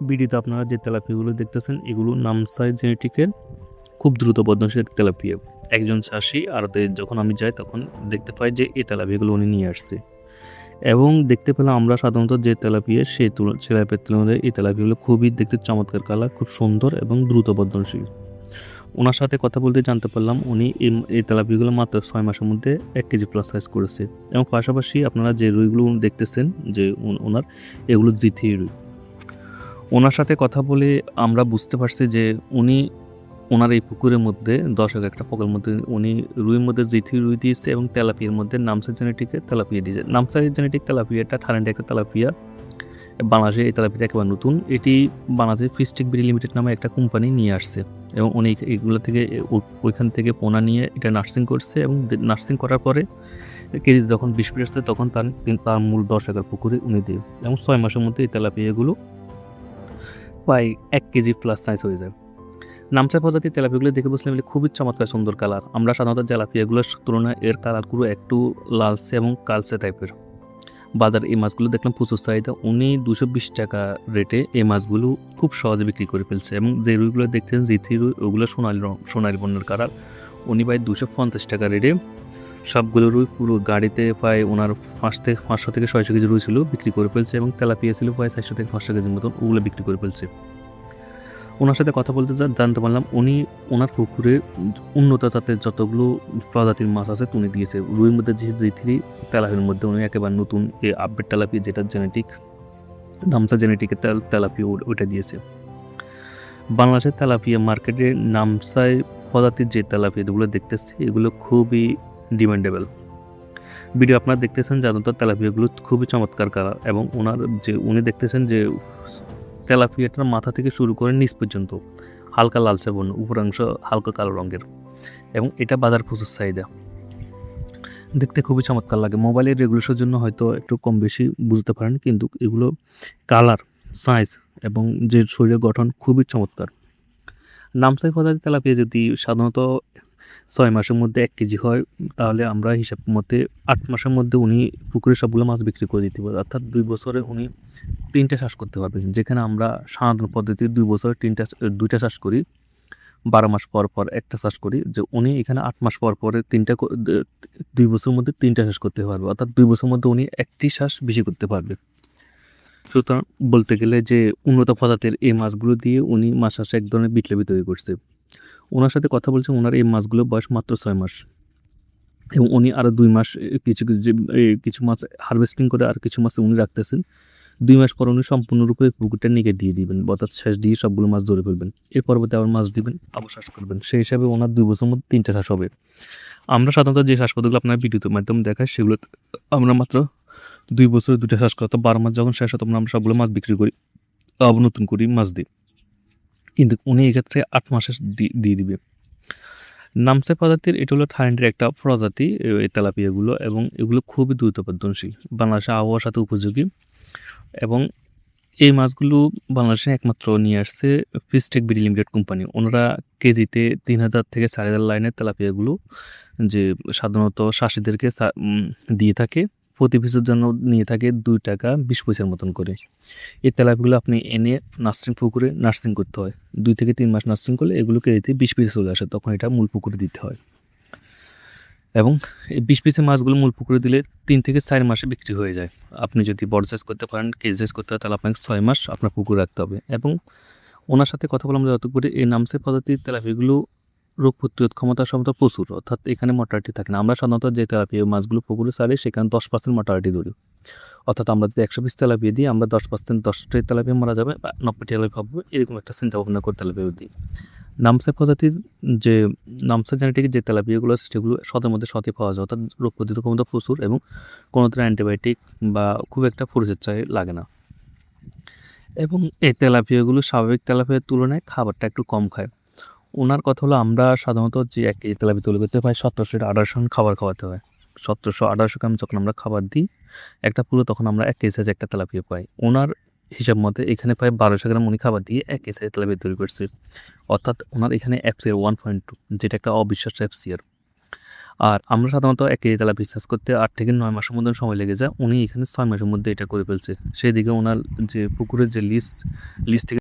ভিডিওতে আপনারা যে তেলাপিয়াগুলো দেখতেছেন এগুলো নামসাই জেনেটিকের খুব দ্রুত বর্ধনশীল তেলাপিয়া। একজন চাষি আড়তে যখন আমি যাই তখন দেখতে পাই যে এই তেলাপিয়াগুলো উনি নিয়ে আসছে এবং দেখতে পেলাম আমরা সাধারণত যে তেলাপিয়া সেই তেলাপিয়ার তুলনায় এই তেলাপিয়াগুলো খুবই দেখতে চমৎকার কালার, খুব সুন্দর এবং দ্রুত বর্ধনশীল। ওনার সাথে কথা বলতে জানতে পারলাম উনি এই তেলাপিয়াগুলো মাত্র 6 মাসের মধ্যে 1 কেজি প্লাস সাইজ করেছে এবং পাশাপাশি আপনারা যে রুইগুলো দেখতেছেন যে ওনার এগুলো জিথি রুই। ওনার সাথে কথা বলে আমরা বুঝতে পারছি যে উনি ওনার এই পুকুরের মধ্যে 10 একটা পুকুরের মধ্যে উনি রুইয়ের মধ্যে জিথি রুই দিয়েছে এবং তেলাপিয়ার মধ্যে নামসাই জেনেটিকের তেলাপিয়া দিয়েছে। নামসাই জেনেটিক তেলাপিয়াটা থাইল্যান্ডের একটা তেলাপিয়া, বাংলাদেশে এই তেলাপিয়াটা একেবারে নতুন। এটি বাংলাদেশের ফিশটেক বিডি লিমিটেড নামে একটা কোম্পানি নিয়ে আসছে এবং উনি এগুলো থেকে ওইখান থেকে পোনা নিয়ে এটা নার্সিং করছে এবং নার্সিং করার পরে কেজিতে যখন 20 পিস আসছে তখন তার মূল 10 একর পুকুরে উনি দেয় এবং 6 মাসের মধ্যে এই তেলাপিয়াগুলো প্রায় 1 কেজি প্লাস সাইজ হয়ে যায়। নামচাই প্রজাতির তেলাপিয়াগুলো দেখে বুঝলাম খুবই চমৎকার সুন্দর কালার। আমরা সাধারণত তেলাপিয়াগুলোর তুলনায় এর কালারগুলো একটু লালচে এবং কালচে টাইপের। বাজার এই মাছগুলো দেখলাম প্রচুর চাহিদা। উনি 220 টাকা রেটে এই মাছগুলো খুব সহজে বিক্রি করে ফেলছে এবং যে রুইগুলো দেখতেছেন জিথি রুই ওগুলো সোনালি বর্ণের কালার। উনি প্রায় 250 টাকা রেটে সবগুলো রুই পুরো গাড়িতে প্রায় ওনার 500 থেকে 600 কেজি রুই ছিল বিক্রি করে ফেলছে এবং তেলাপিয়া ছিল প্রায় 400 থেকে 500 কেজির মতন, ওগুলো বিক্রি করে ফেলছে। ওনার সাথে কথা বলতে জানতে পারলাম উনি ওনার পুকুরে উন্নত জাতের যতগুলো প্রজাতির মাছ আছে উনি দিয়েছে। রুইয়ের মধ্যে যে জিথি, তেলাপিয়ার মধ্যে উনি একেবারে নতুন এই আপডেট তেলাপিয়া যেটা জেনেটিক নামসা জেনেটিকের তেলাপিয়া ওইটা দিয়েছে। বাংলাদেশের তেলাপিয়া মার্কেটে নামসাই প্রজাতির যে তেলাপিয়াগুলো দেখতেছি এগুলো খুবই ডিমান্ডেবল। ভিডিও আপনারা দেখতেছেন জানাতো তেলাপিয়াগুলো খুবই চমৎকার কালার এবং উনি দেখতেছেন যে তেলাপিয়াটার মাথা থেকে শুরু করে নিচ পর্যন্ত হালকা লালচে বর্ণ, উপরাংশ হালকা কালো রঙের এবং এটা বাজার প্রচুর চাহিদা। দেখতে খুবই চমৎকার লাগে। মোবাইলের রেগুলেশনের জন্য হয়তো একটু কম বেশি বুঝতে পারেন, কিন্তু এগুলো কালার, সাইজ এবং যে শরীরের গঠন খুবই চমৎকার। নামসাই প্রজাতির তেলাপিয়া যদি সাধারণত 6 মাসের মধ্যে 1 কেজি হয় তাহলে আমরা হিসাব মতে 8 মাসের মধ্যে উনি পুকুরে সবগুলো মাছ বিক্রি করে দিতে পারবে, অর্থাৎ 2 বছরে উনি 3টা চাষ করতে পারবেন। যেখানে আমরা সাধারণ পদ্ধতি 2 বছরে 2টা চাষ করি, 12 মাস পর পর একটা চাষ করি, যে উনি এখানে 8 মাস পর পরে 2 বছরের মধ্যে 3টা চাষ করতে পারবে, অর্থাৎ 2 বছরের মধ্যে উনি একটি চাষ বেশি করতে পারবে। সুতরাং বলতে গেলে যে উন্নত প্রজাতির এই মাছগুলো দিয়ে উনি মাছ চাষে এক ধরনের বিপ্লবী তৈরি করছে। ওনার সাথে কথা বলছে ওনার এই মাছগুলো বয়স মাত্র 6 মাস এবং উনি আরও 2 মাস কিছু মাছ হারভেস্টিং করে আর কিছু মাছ উনি রাখতেছেন। 2 মাস পর উনি সম্পূর্ণরূপে পুকুরটা নিকে দিয়ে দিবেন, অর্থাৎ শেষ দিয়ে সবগুলো মাছ ধরে ফেলবেন। এর পরবর্তী আবার মাছ দিবেন, আবার চাষ করবেন। সেই হিসাবে ওনার 2 বছরের মধ্যে 3টা চাষ হবে। আমরা সাধারণত যে চাষ পদ্ধতিগুলো আপনার ভিডিওর মাধ্যমে দেখাই সেগুলো আমরা মাত্র 2 বছরে 2টা চাষ করি, তো 12 মাস যখন শেষ হয় তখন আমরা সবগুলো মাছ বিক্রি করি, আবার নতুন করি মাছ দিই। কিন্তু উনি এক্ষেত্রে 8 মাসে দিয়ে দিবে। নামসাই প্রজাতির এটা হলো থাইল্যান্ডের একটা প্রজাতি এই তেলাপিয়াগুলো এবং এগুলো খুবই দ্রুত বর্ধনশীল, বাংলাদেশের আবহাওয়ার সাথে উপযোগী এবং এই মাছগুলো বাংলাদেশে একমাত্র নিয়ে আসছে ফিশটেক বিডি লিমিটেড কোম্পানি। ওনারা কেজিতে 3000 থেকে 4000 লাইনের তেলাপিয়াগুলো যে সাধারণত চাষিদেরকে দিয়ে থাকে, প্রতি পিসের জন্য নিয়ে থাকে 2 টাকা 20 পয়সার মতন করে। এই তেলাপিয়াগুলো আপনি এনে পুকুরে নার্সিং করতে হয়। 2 থেকে 3 মাস নার্সিং করলে এগুলো কেজিতে 20 পিস চলে আসে, তখন এটা মূল পুকুরে দিতে হয় এবং এই 20 পিসের মাছগুলো মূল পুকুরে দিলে 3 থেকে 4 মাসে বিক্রি হয়ে যায়। আপনি যদি বড় সাইজ করতে পারেন, কেজি সাইজ করতে হয়, তাহলে আপনাকে 6 মাস আপনার পুকুরে রাখতে হবে। এবং ওনার সাথে কথা বললাম যতটুকু করে এই নামসাই প্রজাতির তেলাপিয়াগুলো রোগ প্রতিরোধ ক্ষমতা সম্পর্কে প্রচুর, অর্থাৎ এখানে মর্টালিটি থাকে না। আমরা সাধারণত যে তেলাপিয়া মাছগুলো পুকুরে ছাড়ি সেখানে 10% মর্টালিটি ধরি, অর্থাৎ আমরা যদি 100 পিস তেলাপিয়া দিই আমরা 10% 10টি তেলাপিয়া মারা যাবে বা 90টি তেলাপিয়া পাবো, এরকম একটা চিন্তা ভাবনা করে তেলাপিয়া দিই। নামসাই প্রজাতির যে নামসাই জেনেটিকের যে তেলাপিয়াগুলো আছে সেগুলো শতের মধ্যে শতই পাওয়া যায়, অর্থাৎ রোগ প্রতিরোধ ক্ষমতা প্রচুর এবং কোনো ধরনের অ্যান্টিবায়োটিক বা খুব একটা পরিচর্যা লাগে না। এবং এই তেলাপিয়াগুলো স্বাভাবিক তেলাপিয়ার তুলনায় খাবারটা একটু কম খায়। ওনার কথা হলো আমরা সাধারণত যে 1 কেজি তেলাপিয়া তৈরি করতে হয় 1700-1800 খাবার খাওয়াতে হয়। 1700-1800 গ্রাম যখন আমরা খাবার দিই একটা পুরো, তখন আমরা 1 কেজি সাইজে একটা তেলাপিয়া পাই। ওনার হিসাব মতে এখানে প্রায় 1200 গ্রাম উনি খাবার দিয়ে 1 কেজি সাইজের তেলাপিয়া তৈরি করছে, অর্থাৎ ওনার এখানে FCR 1.2 যেটা একটা অবিশ্বাস্য FCR। আর আমরা সাধারণত 1 কেজি তেলাপিয়া চাষ করতে 8 থেকে 9 মাসের মতন সময় লেগে যায়। উনি এখানে 6 মাসের মধ্যে এটা করে ফেলছে। সেদিকে উনার যে পুকুরের যে লিজ থেকে